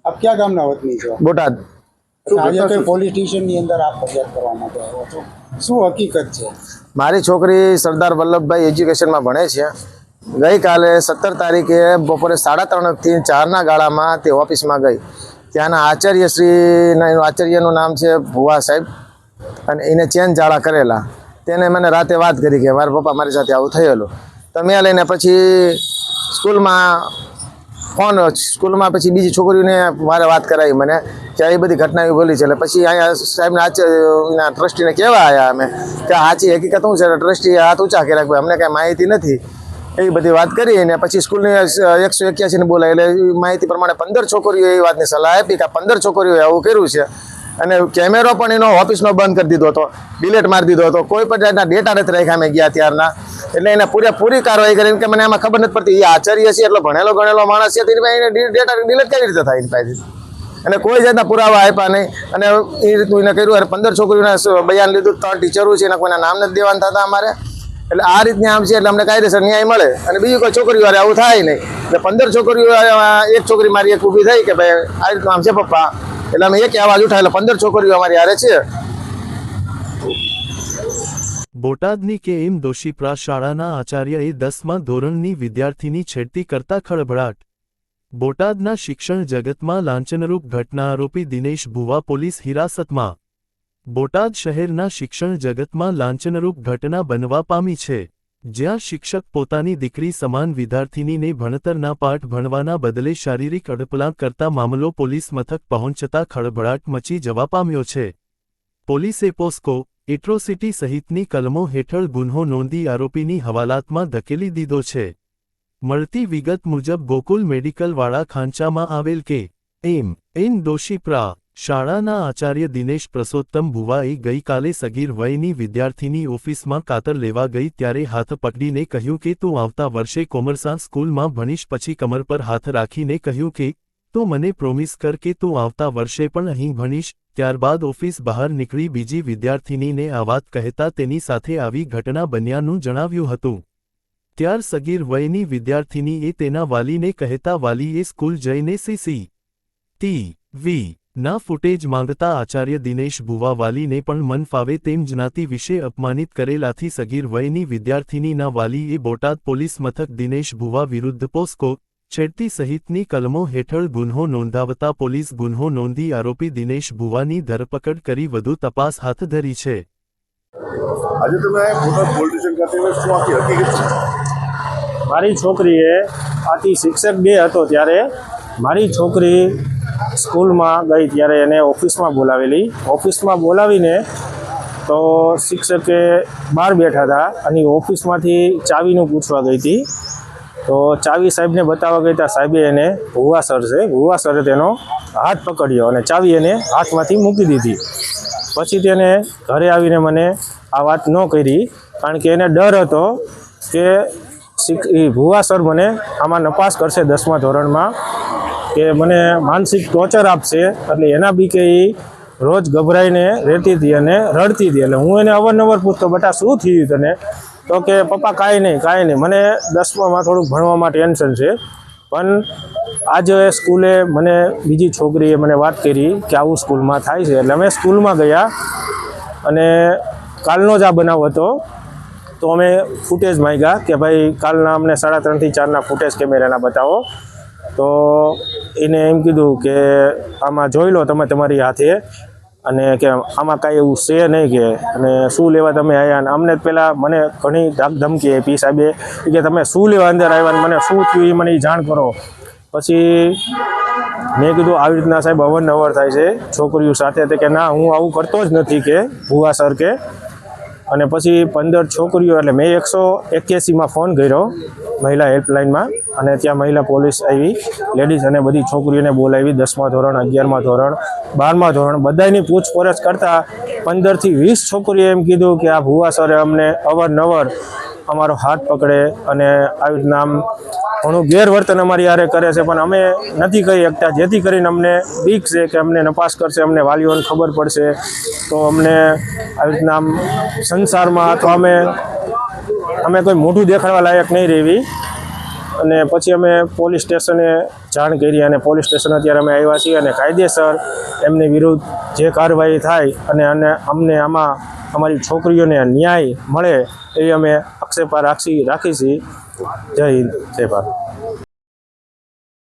આપ ક્યાં ગામના વતની છો? બોટાદ। આજે કોઈ પોલીસ સ્ટેશનની અંદર આપ ફરિયાદ કરવા માટે આવ્યો છો, શું હકીકત છે? મારી છોકરી સરદાર વલ્લભભાઈ એજ્યુકેશનમાં ભણે છે। ગઈકાલે 17 તારીખે બપોરે 3:30 થી 4ના ગાળામાં તે ઓફિસમાં ગઈ। ત્યાંના આચાર્યનું નામ છે ભુવા સાહેબ, અને એને ચેન જાળા કરેલા। તેને મને રાતે વાત કરી કે મારા પપ્પા મારી સાથે આવું થયેલું। તો મેં લઈને પછી સ્કૂલમાં પછી બીજી છોકરીઓને મારે વાત કરાવી મને કે એ બધી ઘટના એવી બોલી છે। એટલે પછી અહીંયા સાહેબના આચાર્યના ટ્રસ્ટીને કહેવા આવ્યા અમે કે સાચી હકીકત શું છે? ટ્રસ્ટીએ હાથ ઊંચા કર્યા કે અમને કાંઈ માહિતી નથી, એવી બધી વાત કરી। અને પછી સ્કૂલની 181ને બોલાવી, એટલે માહિતી પ્રમાણે 15 છોકરીઓ એ વાતની સલાહ આપી કે 15 છોકરીઓએ આવું કર્યું છે। અને કેમેરો પણ એનો ઓફિસનો બંધ કરી દીધો હતો, ડિલીટ મારી દીધો હતો, કોઈ પણ જાતના ડેટા નથી રાખ્યા અમે ગયા ત્યારના। એટલે એને પૂરી કાર્યવાહી કરીને કે મને આમાં ખબર નથી પડતી, એ આચાર્ય છે એટલો ભણેલો ગણેલો માણસ છે, તેની પાસે એને ડેટા ડિલીટ કેવી રીતે થાય એની પાસેથી? અને કોઈ જાતના પુરાવા આપ્યા નહીં। અને એ રીતનું એને કર્યું। અને 15 છોકરીઓના બયાન લીધું, 3 ટીચરો છે, એના કોઈના નામ નથી દેવાના થતા અમારે। એટલે આ રીતની આમ છે, એટલે અમને કાયદેસર ન્યાય મળે અને બીજી કોઈ છોકરીઓ વારે આવું થાય નહીં। એટલે 15 છોકરીઓ, એક છોકરી મારી એક ઊભી થઈ કે ભાઈ આ રીતનું આમ છે પપ્પા, એટલે અમે એક અવાજ ઉઠાવેલો, 15 છોકરીઓ અમારી હારે છે। બોટાદની કે.એમ. દોશીપ્રા શાળાના આચાર્યએ 10મા ધોરણની વિદ્યાર્થીની છેડતી કરતા ખળભળાટ। બોટાદના શિક્ષણ જગતમાં લાંછનરૂપ ઘટના, આરોપી દિનેશ ભુવા પોલીસ હિરાસતમાં। બોટાદ શહેરના શિક્ષણ જગતમાં લાંછનરૂપ ઘટના બનવા પામી છે, જ્યાં શિક્ષક પોતાની દીકરી સમાન વિદ્યાર્થીનીને ભણતરના પાઠ ભણવાના બદલે શારીરિક અડપલાં કરતા મામલો પોલીસ મથક પહોંચતા ખળભળાટ મચી જવા પામ્યો છે। પોલીસે પોસ્કો, એટ્રોસિટી સહિતની કલમો હેઠળ ગુન્હો નોંધી આરોપીની હવાલાતમાં ધકેલી દીધો છે। મળતી વિગત મુજબ ગોકુલ મેડિકલવાળા ખાંચામાં આવેલ કે.એમ. દોશીપ્રા શાળાના આચાર્ય દિનેશ પ્રસોત્તમ ભુવાએ ગઈકાલે સગીર વયની વિદ્યાર્થીની ઓફિસમાં કાતર લેવા ગઈ ત્યારે હાથ પકડીને કહ્યું કે તું આવતા વર્ષે કોમર્સા સ્કૂલમાં ભણીશ। પછી કમર પર હાથ રાખીને કહ્યું કે તું મને પ્રોમિસ કર કે તું આવતા વર્ષે પણ અહીં ભણીશ। ત્યારબાદ ઓફિસ બહાર નીકળી બીજી વિદ્યાર્થીનીને આ વાત કહેતા તેની સાથે આવી ઘટના બન્યાનું જણાવ્યું હતું। ત્યાર સગીર વયની વિદ્યાર્થીનીએ તેના વાલીને કહેતા વાલીએ સ્કૂલ જઈને CCTV ના ફૂટેજ માંગતા આચાર્ય દિનેશ ભુવા વાલીને પણ મન ફાવે તેમ જ્ઞાતિ વિશે અપમાનિત કરેલાથી સગીર વયની વિદ્યાર્થીનીના વાલીએ બોટાદ પોલીસ મથક દિનેશ ભુવા વિરુદ્ધ પોસ્કો, છેડતી સહિતની કલમો હેઠળ ગુન્હો નોંધાવતા પોલીસ ગુન્હો નોંધી આરોપી દિનેશ ભુવાની ધરપકડ કરી વધુ તપાસ હાથ ધરી છે। આજે તમે બોટાદ પોલીસ સ્ટેશન ખાતે શું આખી હકીકત છે? મારી છોકરીએ આથી શિક્ષક ડે હતો ત્યારે મારી છોકરી સ્કૂલમાં ગઈ ત્યારે એને ઓફિસમાં બોલાવેલી। ઓફિસમાં બોલાવીને તો શિક્ષકે બહાર બેઠા હતા અને ઓફિસમાંથી ચાવીનું પૂછવા ગઈ હતી। તો ચાવી સાહેબને બતાવવા ગઈ ત્યાં સાહેબે એને ભુવા સર છે, ભુવા સરે તેનો હાથ પકડ્યો અને ચાવી એને હાથમાંથી મૂકી દીધી। પછી તેને ઘરે આવીને મને આ વાત ન કરી, કારણ કે એને ડર હતો કે ભુવા સર મને આમાં નપાસ કરશે 10મા ધોરણમાં, કે મને માનસિક ટોર્ચર આપશે। એટલે એના બી કે એ રોજ ગભરાઈને રહેતી હતી અને રડતી હતી। એટલે હું એને અવારનવાર પૂછતો, બેટા શું થયું તને? તો કે પપ્પા કાંઈ નહીં, મને 10મામાં થોડુંક ભણવામાં ટેન્શન છે। પણ આજે સ્કૂલે મને બીજી છોકરીએ મને વાત કરી કે આવું સ્કૂલમાં થાય છે। એટલે અમે સ્કૂલમાં ગયા અને કાલનો જ આ બનાવ હતો। તો અમે ફૂટેજ માંગ્યા કે ભાઈ કાલના અમને 3:30 થી 4ના ફૂટેજ કેમેરાના બતાવો। તો એને એમ કીધું કે આમાં જોઈ લો તમે તમારી હાથે, અને કે આમાં કાંઈ એવું છે નહીં કે, અને શું લેવા તમે આવ્યા? અને અમને પહેલાં મને ઘણી ધાક ધમકી આપી સાહેબે કે તમે શું લેવા અંદર આવ્યા, મને શું થયું એ મને જાણ કરો। પછી મેં કીધું આવી રીતના સાહેબ અવારનવાર થાય છે છોકરીઓ સાથે, તો કે ના હું આવું કરતો જ નથી કે ભુવા સર કે। અને પછી 15 છોકરીઓ, એટલે મેં 181માં ફોન કર્યો મહિલા હેલ્પલાઇનમાં, અને ત્યાં મહિલા પોલીસ આવી, લેડીઝ અને બધી છોકરીઓને બોલાવી। 10મા ધોરણ, 11મા ધોરણ, 12મા ધોરણ બધાની પૂછપરછ કરતાં 15 થી 20 છોકરીએ એમ કીધું કે આ ભુવા સરે અમને અવારનવાર અમારો હાથ પકડે અને આવી રીતના આમ ઘણું ગેરવર્તન અમારી હારે કરે છે, પણ અમે નથી કહી શકતા, જેથી કરીને અમને બીક છે કે અમને નપાસ કરશે, અમને વાલીઓને ખબર પડશે તો અમને આવી રીતના આમ સંસારમાં અથવા અમે કોઈ મોઢું દેખાડવા લાયક નહીં રહેવી। અને પછી અમે પોલીસ સ્ટેશને જાણ કરી અને પોલીસ સ્ટેશન અત્યારે અમે આવ્યા છીએ અને કાયદેસર એમની વિરુદ્ધ જે કાર્યવાહી થાય અને અમને આમાં અમારી છોકરીઓને ન્યાય મળે એવી અમે આક્ષેપા રાખી છીએ. જય હિન્દ, જય ભારત.